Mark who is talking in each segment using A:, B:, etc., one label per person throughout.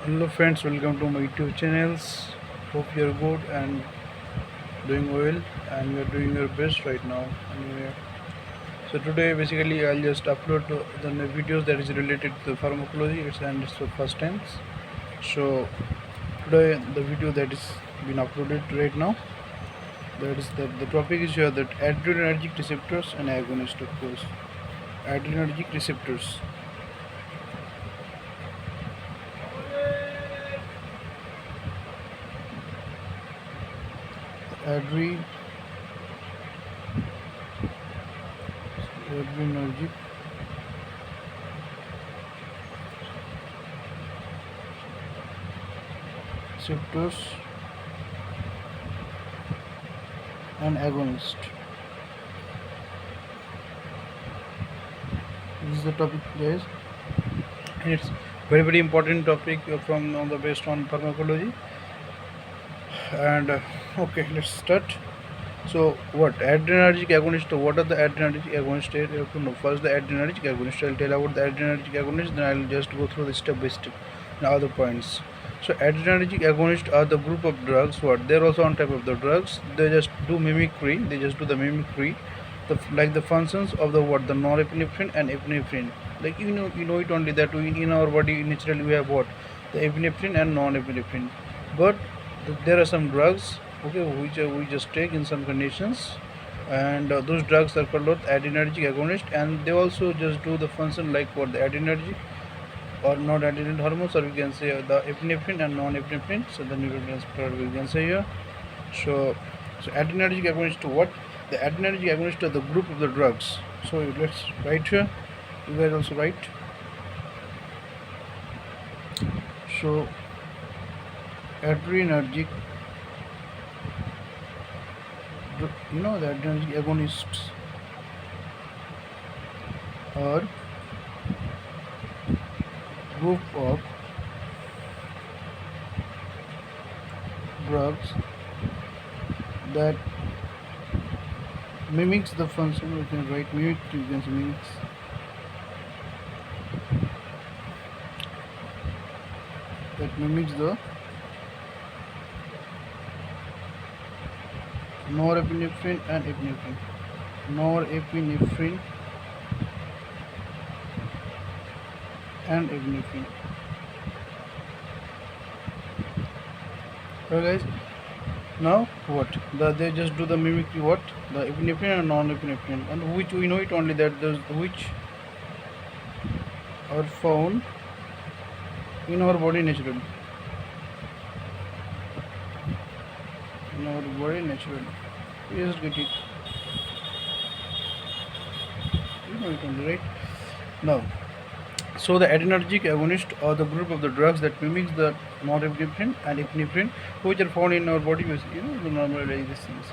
A: Hello friends, welcome to my YouTube channels. Hope you're good and doing well and you're doing your best right now. Anyway, so today basically I'll just upload the videos that is related to pharmacology. It's for first times. So today the video that is been uploaded right now, that is the topic is here that adrenergic receptors and agonist, of course. Adrenergic receptors. Adre adrenergic receptors and agonist. This is the topic, guys. And it's very important topic from on the based on pharmacology. And okay, let's start. So, what adrenergic agonist? What are the adrenergic agonists? You have to know first the adrenergic agonist. I'll tell about the adrenergic agonist. Then I'll just go through the step by step. Now the points. So adrenergic agonists are the group of drugs. What they're also on type of the drugs. They just do mimicry. They just do the mimicry, like the functions of the what the norepinephrine and epinephrine. Like you know it only that we in our body naturally we have what the epinephrine and non-epinephrine, but there are some drugs, okay, which we just take in some conditions, and those drugs are called adrenergic agonist, and they also just do the function like what the adrenergic or non-adrenergic hormones, or we can say the epinephrine and non-epinephrine. So the neurotransmitter we can say here. So adrenergic agonist, what the adrenergic agonist are the group of the drugs. So let's write here. You guys also write. So adrenergic, the adrenergic agonists are group of drugs that mimics the function. We can write mimic, you can say mimics that mimics the norepinephrine and epinephrine. Norepinephrine and epinephrine. So guys, now what they just do the mimicry, what the epinephrine and non-epinephrine, and which we know it only that those which are found in our body naturally. In our body naturally. We just get it. You know it only, right? Now, so the adrenergic agonist are the group of the drugs that mimics the norepinephrine and epinephrine, which are found in our body. The normal these things.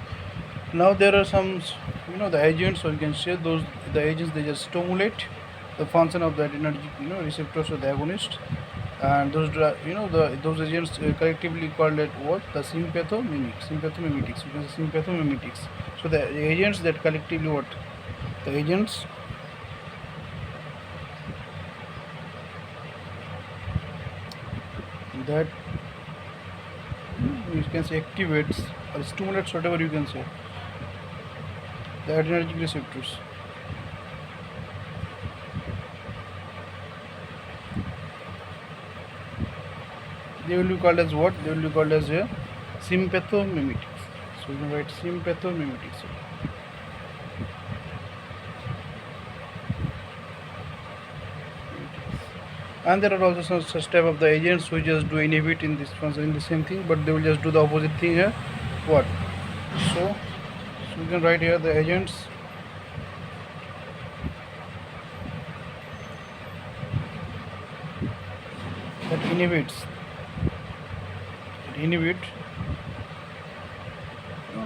A: Now there are some, the agents, or you can say those the agents, they just stimulate the function of the adrenergic, receptors or the agonist, and those those agents collectively called it what the sympathomimetics. You can say sympathomimetics. So the agents that collectively what the agents that you can say activates or stimulates, whatever you can say, the adrenergic receptors. They will be called as what? They will be called as a sympathomimetics. So you can write sympathomimetics. And there are also some such type of the agents who just do inhibit in this function in the same thing, but they will just do the opposite thing here. What? So you can write here the agents that inhibit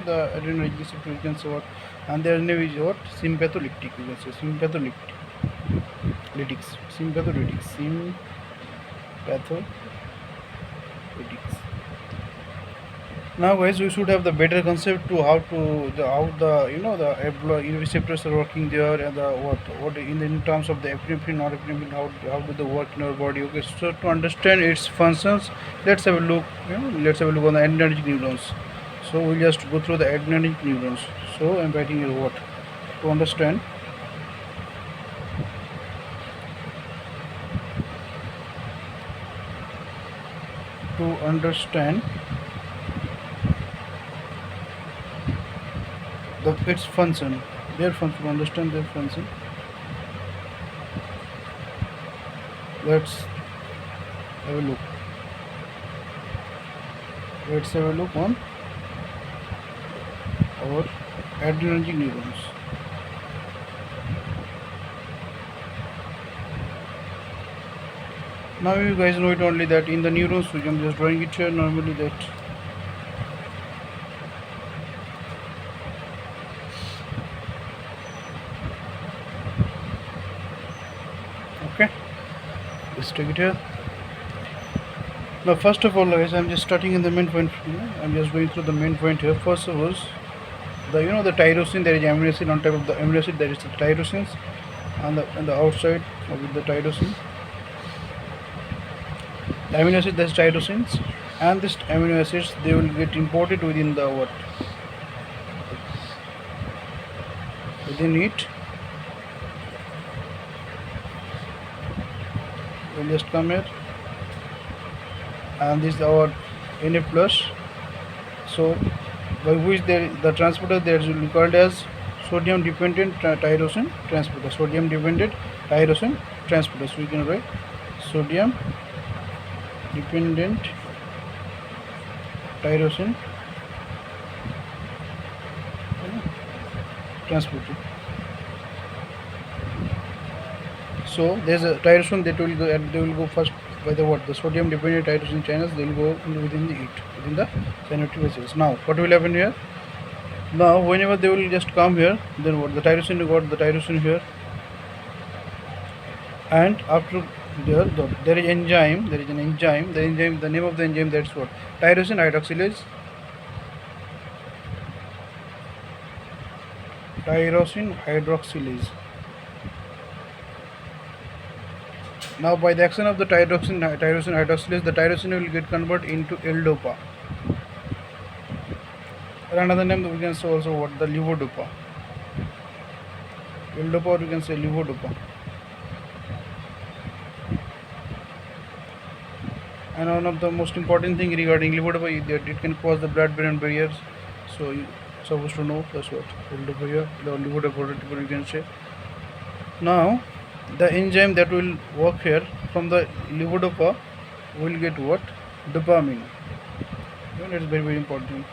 A: the adrenergic receptor, you can say what, and their name is what sympatholytic, you can say sympatholytics. Now, guys, we should have the better concept to how the receptors are working there, and the what in terms of the epinephrine, norepinephrine, how do they work in our body. Okay, so to understand its functions, let's have a look. Let's have a look on the adrenergic neurons. So we'll just go through the adrenergic neurons. So I'm writing here what to understand. To understand its function, their function, to understand their function. Let's have a look. Let's have a look on our adrenergic neurons. Now you guys know it only that in the neurons, which I'm just drawing it here normally that okay, let's take it here. Now first of all, guys, I'm just starting in the main point. I'm just going through the main point here. First of all, the tyrosine, there is amino acid on top of the amino acid, there is the tyrosines on the outside of the tyrosine. The amino acid, there's tyrosines, and this amino acids, they will get imported within the what? Within it. We'll just come here, and this is our Na plus. So by which the transporter there will be called as sodium dependent tyrosine transporter. Sodium dependent tyrosine transporter. So we can write sodium dependent tyrosine transporter. So there's a tyrosine that will go, and they will go first by the what? The sodium dependent tyrosine channels. They will go within the synaptic vesicles. Now what will happen here? Now whenever they will just come here, then what? The tyrosine, you got the tyrosine here, and after there is enzyme. There is an enzyme. The name of the enzyme, that's what? Tyrosine hydroxylase. Tyrosine hydroxylase. Now by the action of the tyrosine hydroxylase, the tyrosine will get converted into L-dopa. Or another name we can say also what? The levodopa. L-dopa, or we can say levodopa. And one of the most important thing regarding levodopa is that it can cross the blood-brain barriers. So you're supposed to know that's what L-dopa here, the levodopa you can say. Now the enzyme that will work here from the levodopa will get what? Dopamine. That's very, very important.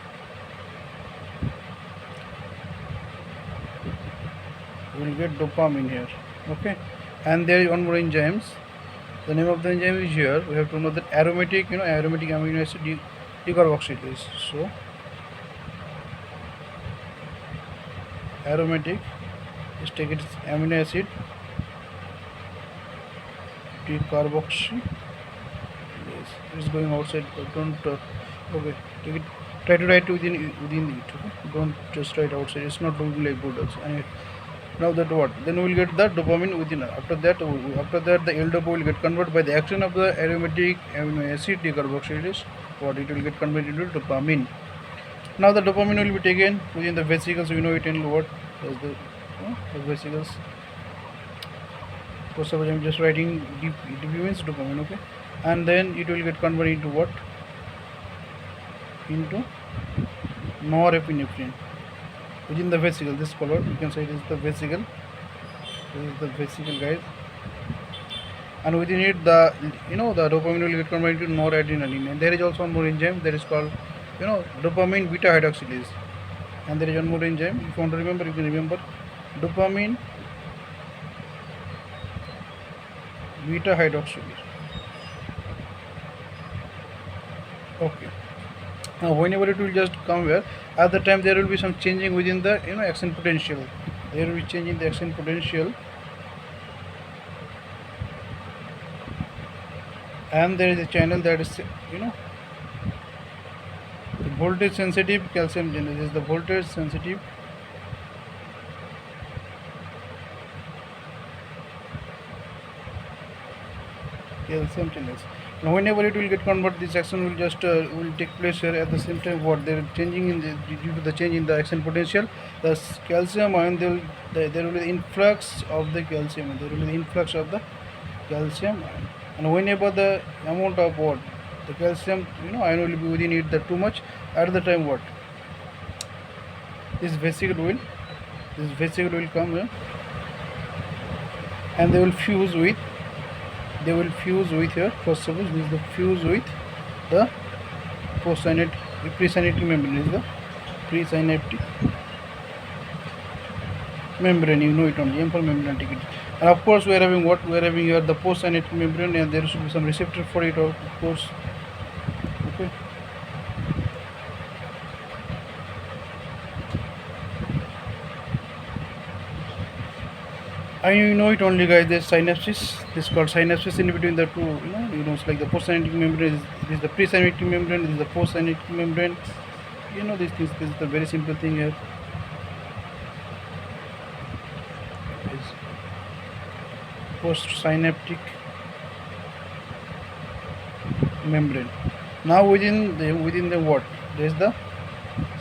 A: We'll get dopamine here. Okay, and there is one more enzymes. The name of the enzyme is here. We have to know that aromatic, aromatic amino acid decarboxylase. So aromatic, let's take its amino acid decarboxylase. It's going outside. Don't okay. Take it. Try to write within it. Okay? Don't just write outside. It's not looking like good also. And now that what? Then we will get the dopamine within. After that, the L-dopa will get converted by the action of the aromatic amino acid decarboxylase. What? It will get converted into dopamine. Now the dopamine will be taken within the vesicles. We know it in what? As the vesicles. For suppose I'm just writing DP means dopamine. Okay, and then it will get converted into what? Into norepinephrine within the vesicle. This color you can say it is the vesicle. This is the vesicle, guys. And within it, the dopamine will get converted into noradrenaline. And there is also one more enzyme that is called dopamine beta hydroxylase. And there is one more enzyme. If you want to remember, you can remember dopamine beta hydroxylase. Okay. Now whenever it will just come here, at the time there will be some changing within the action potential. There will be changing the action potential, and there is a channel that is voltage sensitive calcium channel. This is the voltage sensitive calcium channels. Now whenever it will get converted, this action will just will take place here. At the same time, what they're changing in the, due to the change in the action potential, the calcium ion, there will be the influx of the calcium. There will be the influx of the calcium ion. And whenever the amount of what the calcium ion will be within it, the too much, at the time what this vesicle will come here, and they will fuse with here. First suppose this is the fuse with the presynaptic membrane. This is the presynaptic membrane, you know it only, M for membrane ticket. And of course we are having what? We are having here the postsynaptic membrane, and there should be some receptor for it, of course. Okay. And you know it only, guys, there's synapses. This is called synapses in between the two, it's like the postsynaptic membrane is the presynaptic membrane, this is the postsynaptic membrane. You know these things. This is the very simple thing here. Is postsynaptic membrane. Now within the what? There is the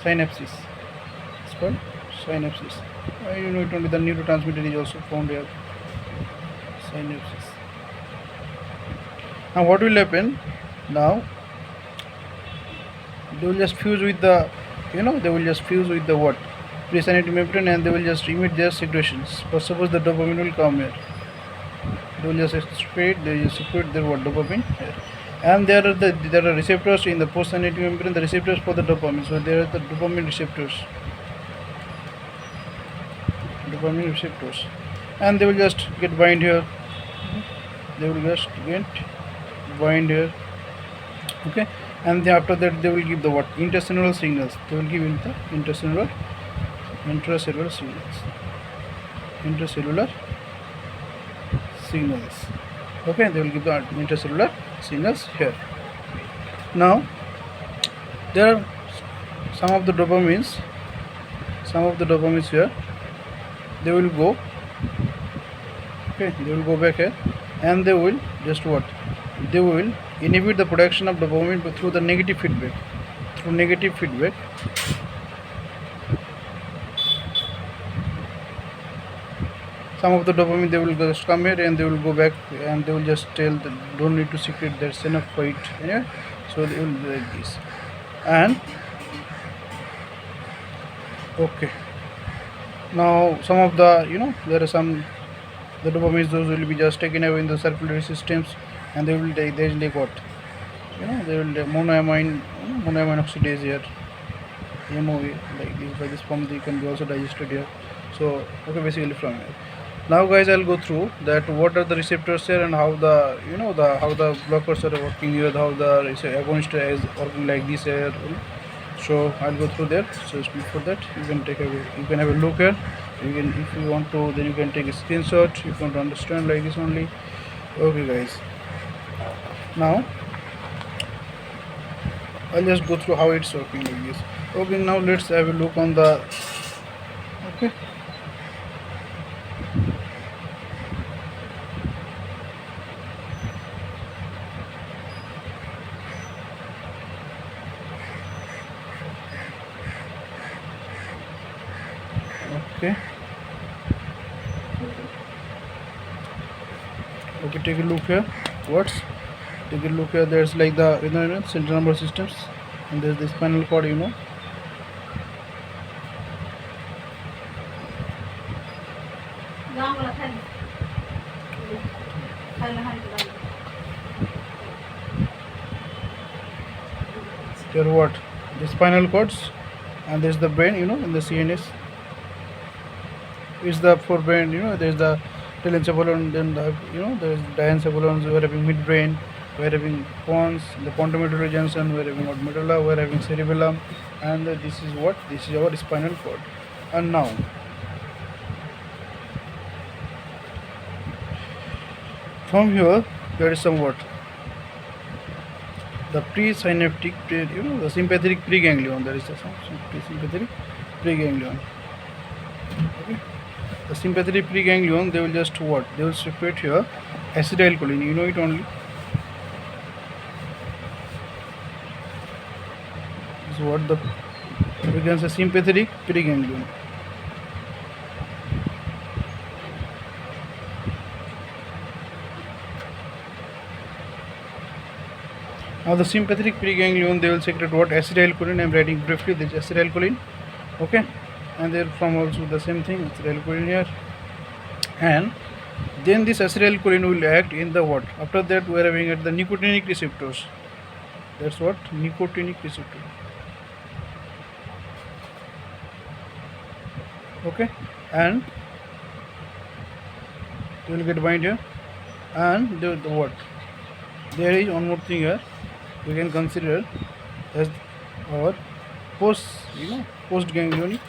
A: synapses. It's called synapses. You know it only, the neurotransmitter is also found here. Synapses. Now what will happen? Now they will just fuse with the what? Presynaptic membrane, and they will just emit their secretions. But suppose the dopamine will come here. They will just secrete their what? Dopamine here. And there are receptors in the postsynaptic membrane, the receptors for the dopamine. So there are the dopamine receptors. And they will just get bind here. Okay. And then after that they will give the what? Intercellular signals. They will give the intracellular signals. Okay, they will give the intracellular signals here. Now there are some of the dopamines here. They will go back here, and they will just what? They will inhibit the production of dopamine through the negative feedback. Some of the dopamine, they will just come here and they will go back, and they will just tell that don't need to secrete, there's enough for it. Yeah? So they will do like this. And okay. Now some of the there are some the dopamines, those will be just taken away in the circulatory systems, and they will take, there is like what? They will take monoamine oxidase here, MOA, like this. By this form they can be also digested here. So okay, basically from here. Now guys, I'll go through that what are the receptors here, and how the how the blockers are working here, how the agonist is working like this here. So I'll go through there. So before that, you can have a look here. You can, if you want to, then you can take a screenshot if you want to understand like this only. Okay guys, now I'll just go through how it's working like this. Okay, now let's have a look on the okay. Okay, take a look here. Take a look here. There's like the central nervous systems, and there's the spinal cord. There are what? The spinal cords, and there's the brain. In the CNS. It's the forebrain. There's the telencephalon, then there's diencephalons. We're having midbrain, we're having pons, the pontomedullary junction, we're having what? Medulla, we're having cerebellum, and this is what? This is our spinal cord. And now from here there is some what? the presynaptic, the sympathetic preganglion. There is a sympathetic preganglion. Okay. The sympathetic preganglion, they will just what? They will secrete here acetylcholine. You know it only. This is what we can say sympathetic preganglion. Now the sympathetic preganglion, they will secrete what? Acetylcholine. I am writing briefly this acetylcholine. Okay, and they from also the same thing, acetylcholine here, and then this acetylcholine will act in the what? After that we are having at the nicotinic receptors. That's what? Nicotinic receptor. Okay, and you will get bind here, and the what? There is one more thing here we can consider as our post-ganglionic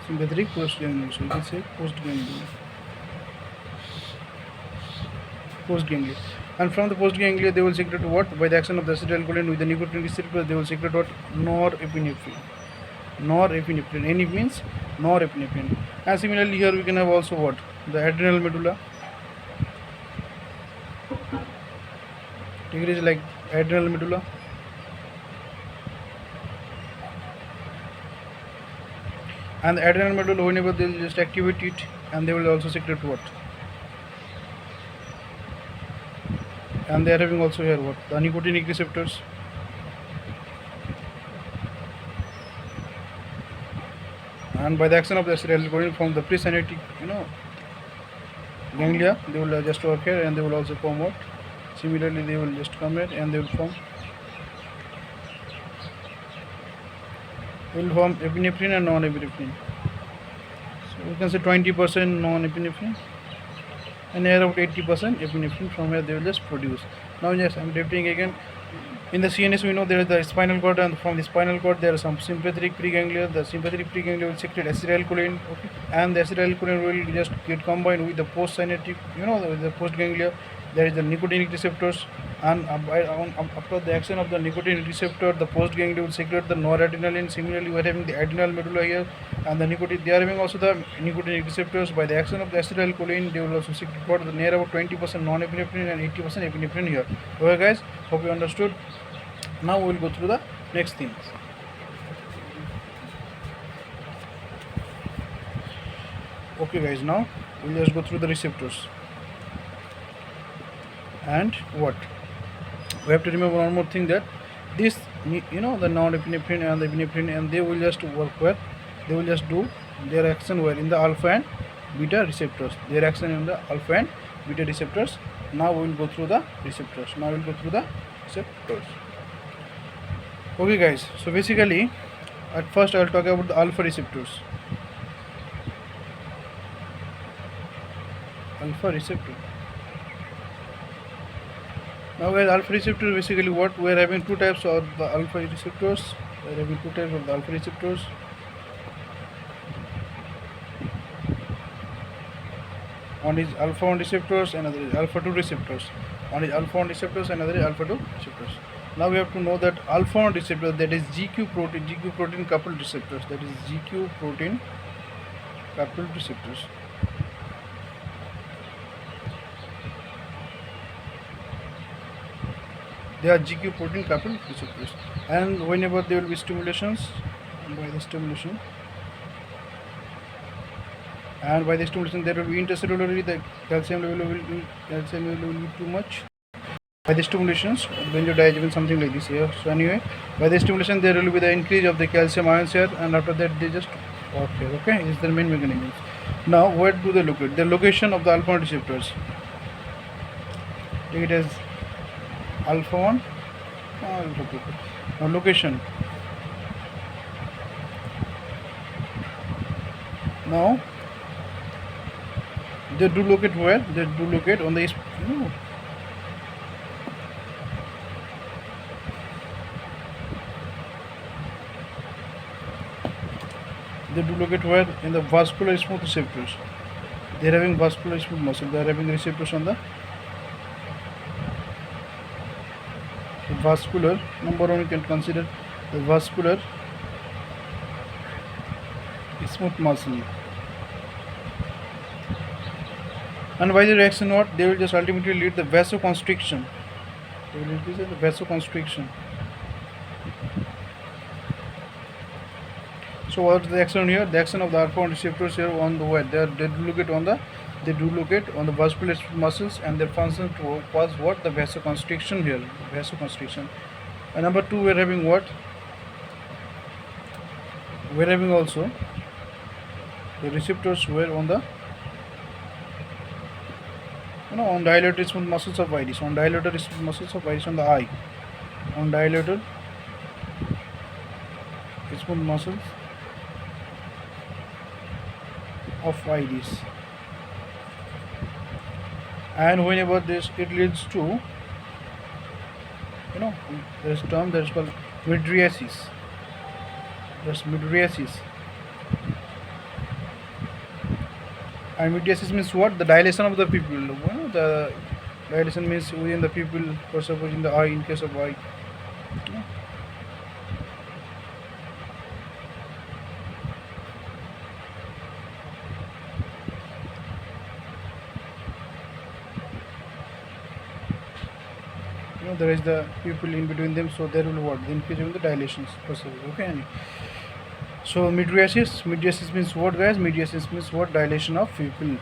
A: sympathetic post-ganglionic. So you can say post-ganglia. And from the post-ganglia, they will secrete what? By the action of the acetylcholine with the nicotinic receptor, they will secrete what? Norepinephrine. Norepinephrine. N means norepinephrine. And similarly, here we can have also what? The adrenal medulla. It is like adrenal medulla. And the adrenal medulla, whenever they will just activate it, and they will also secrete what? And they are having also here what? The nicotinic receptors. And by the action of the acetylcholine from the presynaptic, ganglia, they will just work here, and they will also form what? Similarly, they will just come here and they will form epinephrine and non-epinephrine. So we can say 20% non-epinephrine and around 80% epinephrine. From here they will just produce. Now yes, I am repeating again. In the CNS we know there is the spinal cord, and from the spinal cord there are some sympathetic preganglia. The sympathetic preganglia will secrete acetylcholine, okay, and the acetylcholine will just get combined with the postsynaptic, the postganglia. There is the nicotinic receptors, and after the action of the nicotinic receptor, the postganglia will secrete the noradrenaline. Similarly, we are having the adrenal medulla here, and the they are having also the nicotinic receptors. By the action of the acetylcholine, they will also secrete what? The near about 20% non-epinephrine and 80% epinephrine here. Okay, guys, hope you understood. Now we will go through the next things. Okay, guys, now we will just go through the receptors. And what? We have to remember one more thing, that this, the non-epinephrine and the epinephrine, and they will just work where? They will just do their action where? In the alpha and beta receptors. Their action in the alpha and beta receptors. Now we will go through the receptors. Okay, guys, so basically at first I will talk about the alpha receptors. Now guys, alpha receptors, basically what? We are having two types of the alpha receptors. One is alpha 1 receptors, another is alpha 2 receptors. One is alpha 1 receptors, another is alpha 2 receptors. Now we have to know that alpha 1 receptor, that is GQ protein coupled receptors. They are GQ protein coupled receptors, and whenever there will be stimulations, by the stimulation there will be intercellularly the calcium level will be too much. By the stimulations, benzodiazepine, something like this here. So anyway, by the stimulation there will be the increase of the calcium ions here, and after that they just off here. Okay, is the main mechanism. Now where do they locate? The location of the alpha 1 receptors. Take it as alpha 1. Now location. Now they do locate where? They do locate on the they do locate where? In the vascular smooth receptors. They are having vascular smooth muscle. They are having receptors on the The vascular, number one, you can consider the vascular smooth muscle. And by the reaction, what they will just ultimately lead the vasoconstriction. They will increase the vasoconstriction. So what's the action here? The action of the Arphon receptors here on the what? They do locate on the vascular muscles, and their function to cause what? The vasoconstriction here. Vasoconstriction. And number two, we're having what? We're having also the receptors were on the on dilated smooth muscles of iris, on dilated smooth muscles of iris on the eye, on dilated smooth muscles of iris. And whenever this, it leads to there's a term that is called mydriasis. That's mydriasis. And mydriasis means what? The dilation of the pupil. The dilation means within the pupil, for suppose in the eye, in case of eye. There is the pupil in between them, so there will what? The increase in the dilations possible. Okay. So mydriasis means what, guys? Mydriasis means what? Dilation of pupil.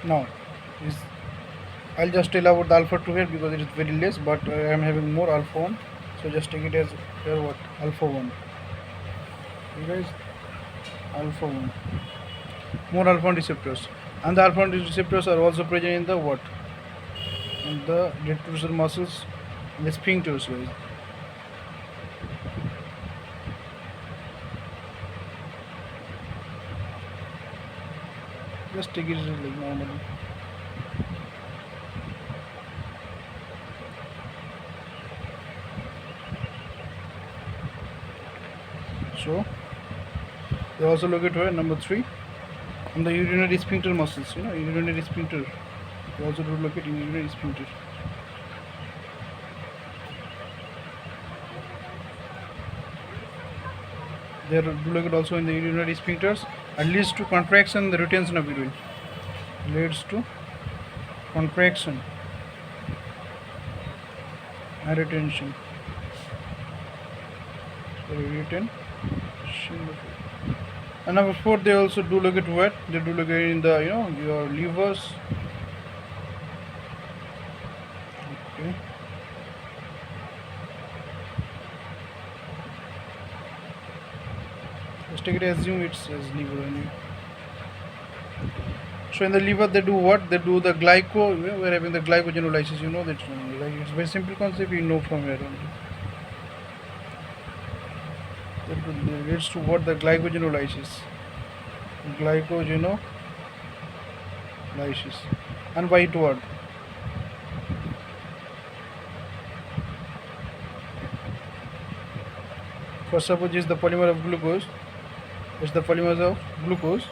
A: Now, I'll just tell about the alpha 2 here because it is very less, but I am having more alpha 1, so just take it as here what? Alpha 1. You guys, alpha 1. More alpha 1 receptors, and the alpha 1 receptors are also present in the what? In the detrusor muscles, in the sphincters, guys. Just take it like normally. So they also look at where number 3 on the urinary sphincter muscles. Urinary sphincter. They also do look at urinary sphincter. They do look at also in the urinary sphincters, and leads to contraction and the retention of urine. Leads to contraction and retention. So retention. And number 4, they also do look at what? They do look at in the your livers. Okay. Just take it, assume it's as liver only. So in the liver they do what? They do the glyco. We're having the glycogenolysis. That it's very simple concept. You know from here only. That leads to what? The glycogenolysis. Glycogenolysis. And by it what? For suppose is the polymer of glucose. It's the polymers of glucose.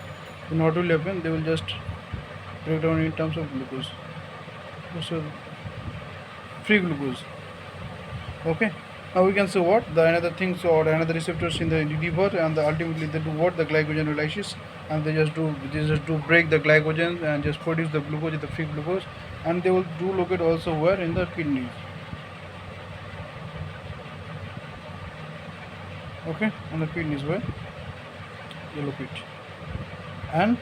A: In order to happen, they will just break down in terms of glucose. So free glucose. Okay. Now we can say what? The another things or another receptors in the liver, and ultimately they do what? The glycogenolysis, and they just do break the glycogen and just produce the glucose, the free glucose, and they will do locate also where? In the kidneys. Okay, on the kidneys where they locate, and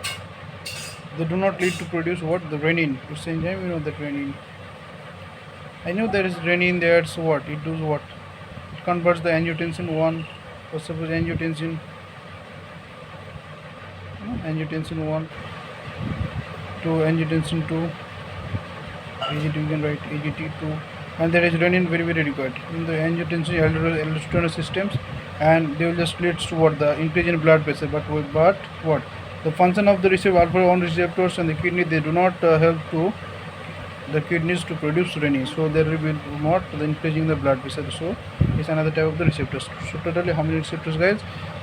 A: they do not lead to produce what? The renin. It's enzyme, that renin. I know there is renin there, so what? It does what? It converts the angiotensin 1, or suppose angiotensin 1 to angiotensin 2, AGT, we can write AGT2, and there is renin very required in the angiotensin aldosterone systems, and they will just lead to what? The increase in blood pressure, but what? The function of the alpha 1 receptors and the kidney, they do not help to the kidneys to produce renin, so there will be not the increasing the blood pressure. So it's another type of the receptors. So totally how many receptors, guys?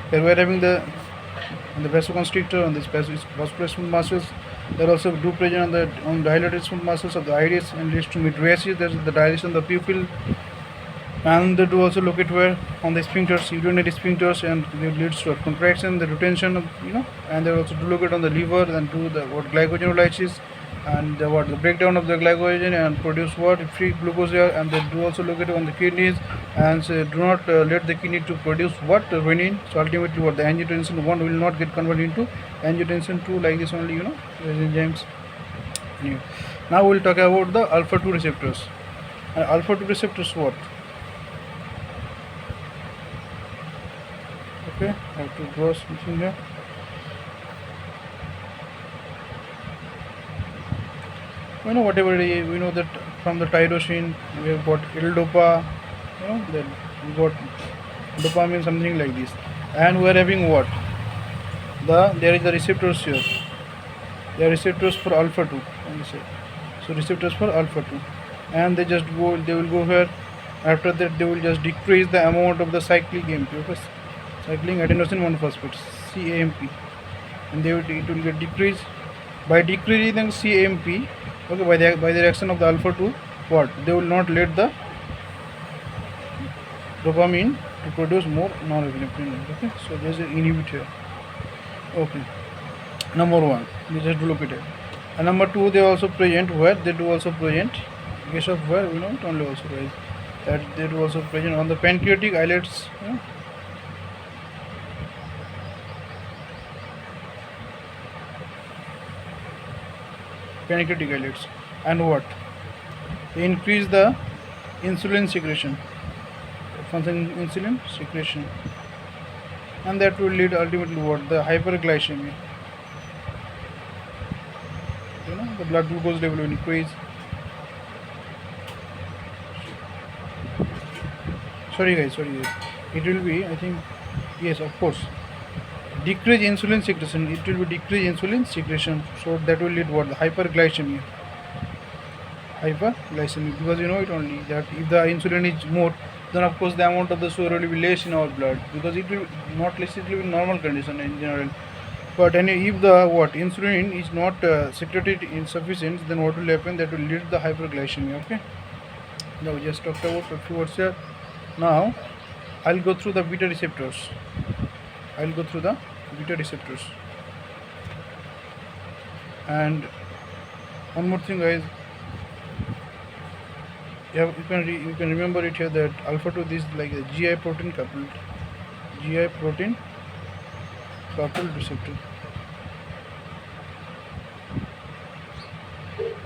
A: Here we are having the on the vasoconstrictor, on this vascular smooth muscles. They're also do present on the dilated smooth muscles of the iris and leads to mydriasis. There's the dilation of the pupil, and they do also locate where on the sphincters, urinary sphincters, and it leads to a contraction, the retention of and they also do locate on the liver and do the glycogenolysis and the breakdown of the glycogen and produce free glucose here, and they do also locate on the kidneys and so do not let the kidney to produce renin. So ultimately the angiotensin 1 will not get converted into angiotensin 2 like this only, these enzymes. Anyway, now we'll talk about the alpha 2 receptors. And alpha 2 receptors what? Okay, I have to draw something here. Whatever we know that from the tyrosine we have got L-dopa, then we got dopamine, something like this, and we are having what? There is the receptors here. There are receptors for alpha 2. So receptors for alpha 2, and they will go here. After that, they will just decrease the amount of the cyclic AMP, cyclic adenosine monophosphate, CAMP, and it will get decreased. By decreasing CAMP, okay, by the action of the alpha 2, they will not let the dopamine to produce more norepinephrine. Okay, so there is an inhibitor. Okay, number 1, we just look at it. And number 2, they also present where they do also present. In case of where it only also rise that they do also present on the pancreatic islets. Pancreatic islets, and they increase the insulin secretion, insulin secretion, and that will lead ultimately the hyperglycemia. The blood glucose level will increase. Sorry guys, it will be, I think, yes, of course, decrease insulin secretion. It will be decrease insulin secretion, so that will lead the hyperglycemia. Because it only that if the insulin is more, then of course the amount of the sugar will be less in our blood, because it will not less, it will be normal condition in general. But if the insulin is not secreted insufficient, then what will happen? That will lead to the hyperglycemia. Okay. Now we just talked about a few words here. Now I'll go through the beta receptors. And one more thing, guys. You can remember it here that alpha 2 this is like a GI protein coupled receptor.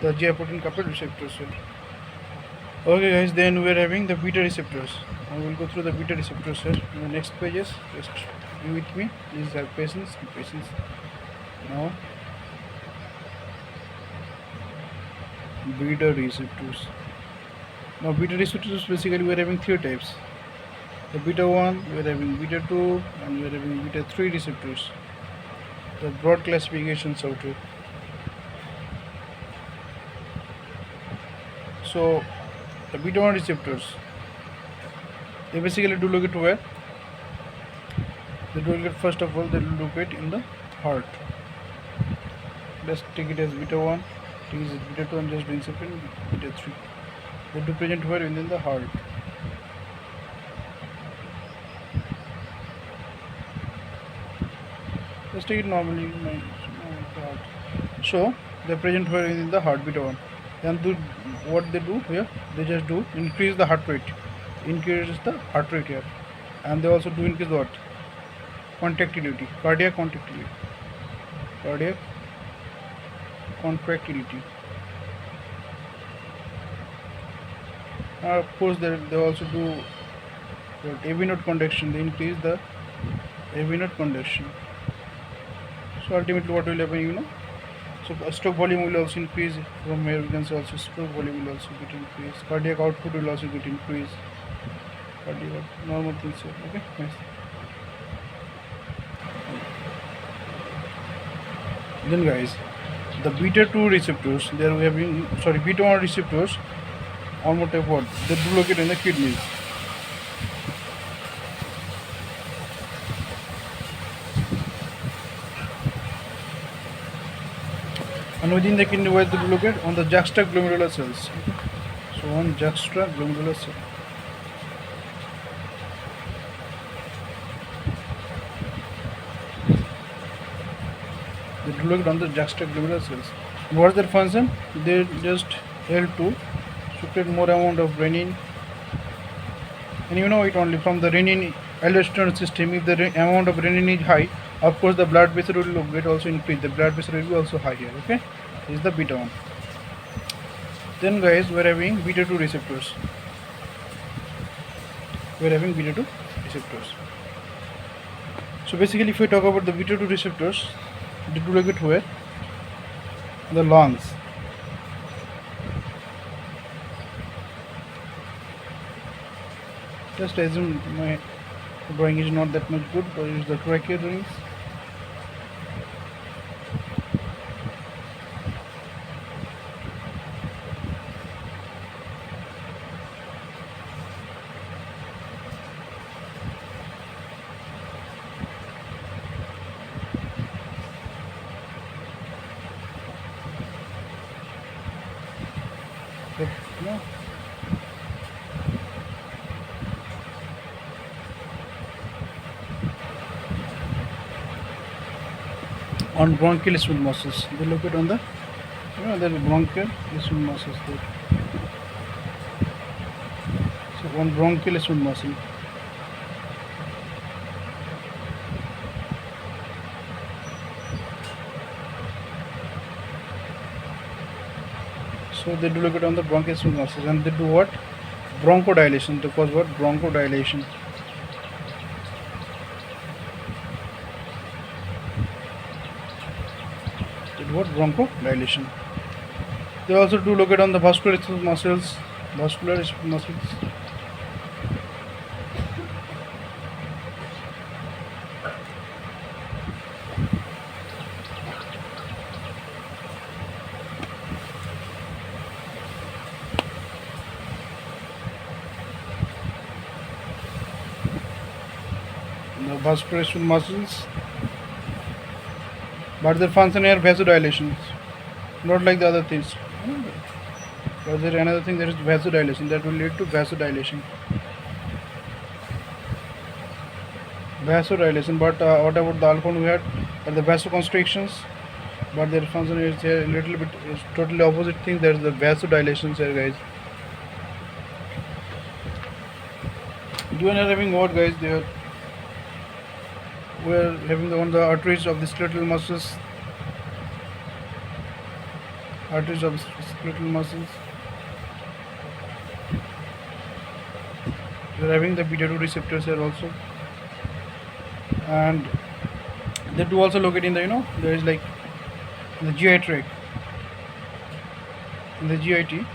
A: The GI protein coupled receptors. Okay guys, then we are having the beta receptors. I will go through the beta receptors here in the next pages. Just be with me, please have patience. Now beta receptors. Now beta receptors, basically we are having 3 types. The beta 1, we are having beta 2, and we are having beta 3 receptors. The broad classifications out here. So the beta 1 receptors, they basically do locate where? They do locate, first of all, they do locate in the heart. Let's take it as beta 1, take it as beta 2, I'm just doing something, beta 3. They do present where? Within the heart. Let's take it normally in the heart. So they present where? Within the heart, beta 1. And what they do here? They just do increase the heart rate. Increases the heart rate here. And they also do increase what? Contractility, cardiac contractility. Of course, they also do AV node conduction. They increase the AV node conduction. So ultimately, what will happen? So stroke volume will also increase. From here, we can see also stroke volume will also get increased. Cardiac output will also get increased. Cardiac normal things here. Okay, nice. Then guys, the beta 2 receptors, there we have beta 1 receptors, almost type what? They do locate in the kidneys. And within the kidney, where they do locate? On the juxtaglomerular cells. Okay. So on juxtaglomerular cell. They do locate on the juxtaglomerular cells. What's their function? They just help to secrete more amount of renin. And you know it only from the renin aldosterone system. If the amount of renin is high, of course the blood pressure will get also increased. The blood pressure will be also high here. Okay, this is the beta 1. Then guys, we're having beta 2 receptors. We're having beta 2 receptors. So basically, if we talk about the beta 2 receptors, they do locate where? The lungs. Just assume my drawing is not that much good, but it's the trachea drawings. But, no. On bronchial smooth muscles, they locate on the, there are bronchial smooth muscles there. So on bronchial smooth muscle. So they do locate on the bronchial smooth muscles, and they do what? Bronchodilation. They cause what? Bronchodilation. What? Bronchodilation. They also do locate on the vascular muscles. Vascular muscles. The vascular muscles. But their function here vasodilation, not like the other things. But there another thing, there is vasodilation that will lead to vasodilation. Vasodilation. But what about the Arphon we had? The vasoconstrictions. But their function is here a little bit is totally opposite thing. There is the vasodilations here, guys. You are having what, guys? There. We are having on the arteries of the skeletal muscles. Arteries of skeletal muscles. We are having the beta 2 receptors here also, and they do also locate in the there is like the GI tract, in the GIT.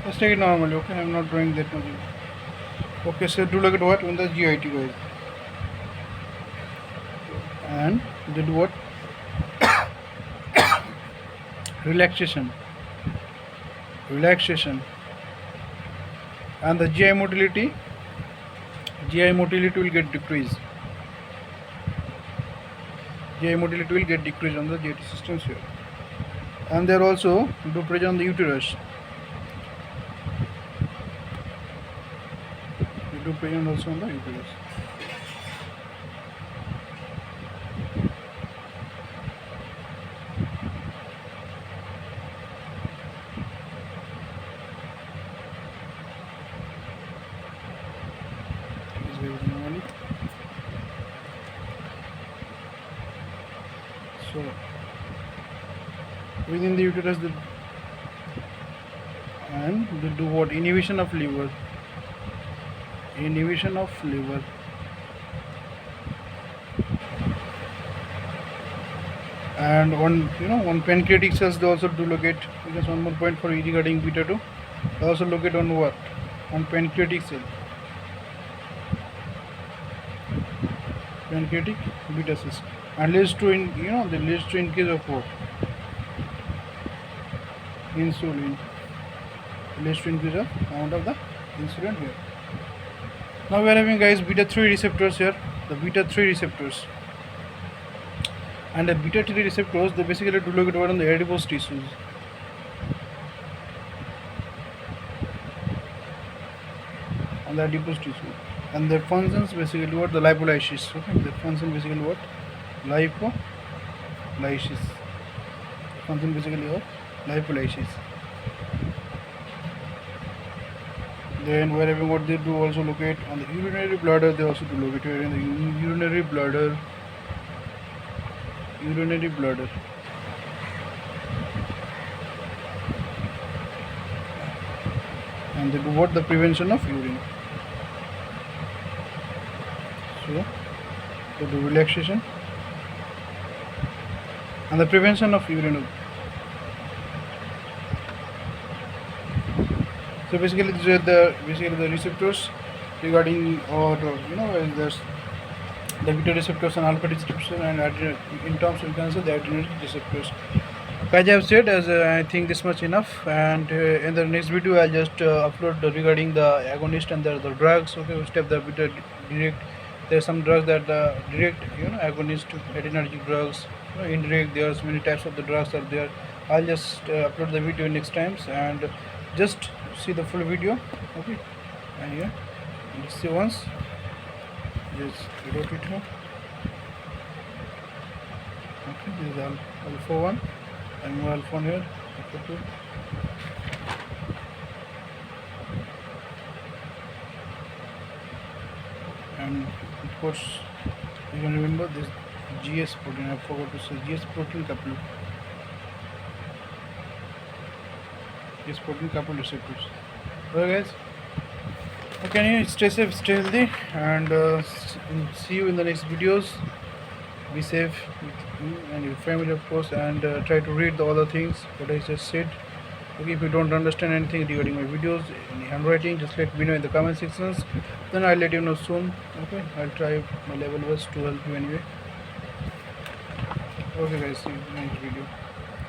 A: Let's take it normally, okay? I'm not drawing that much. Okay, so do look at what? On the GIT, guys. And they do what? Relaxation. And the GI motility will get decreased. GI motility will get decreased on the GIT systems here. And they're also do pressure on the uterus. Do present also on the uterus. So within the uterus, and they do what? Inhibition of liver. And on pancreatic cells they also do locate. Because one more point for regarding beta 2, they also locate on what? On pancreatic cell. Pancreatic beta cells, and leads to increase of what? Insulin. leads to increase of amount of the insulin here. Now we are having, guys, beta 3 receptors here, the beta 3 receptors. And the beta 3 receptors, they basically do look at what on the adipose tissues. On the adipose tissue, and their functions basically what the lipolysis. Okay, their function basically what lipolysis. Function basically what lipolysis. Then we're having what they do also locate on the urinary bladder. They also do locate here in the urinary bladder. And they do what? The prevention of urine. So they do relaxation and the prevention of urine. So basically these are the receptors regarding, or there's the beta receptors and alpha receptors, and in terms of, you can say, the adrenergic receptors. As I have said, I think this much enough, and in the next video I'll just upload regarding the agonist and the drugs. Okay, step the beta direct. There are some drugs that direct, agonist, adrenergic drugs. Indirect, there's many types of the drugs are there. I'll just upload the video next times, and just see the full video. Okay, and here let's see once. Just wrote it here. Okay, this is alpha 1 and alpha 1 here, alpha 2. And of course you can remember this GS protein. I forgot to say GS protein couple. GS protein couple receptors. Okay, guys. Okay, stay safe, stay healthy, and see you in the next videos. Be safe with you and your family, of course, and try to read all the things what I just said. Okay, if you don't understand anything regarding my videos, any handwriting, just let me know in the comment sections. Then I'll let you know soon. Okay, I'll try my level best to help you anyway. Okay, guys, see you in the next video.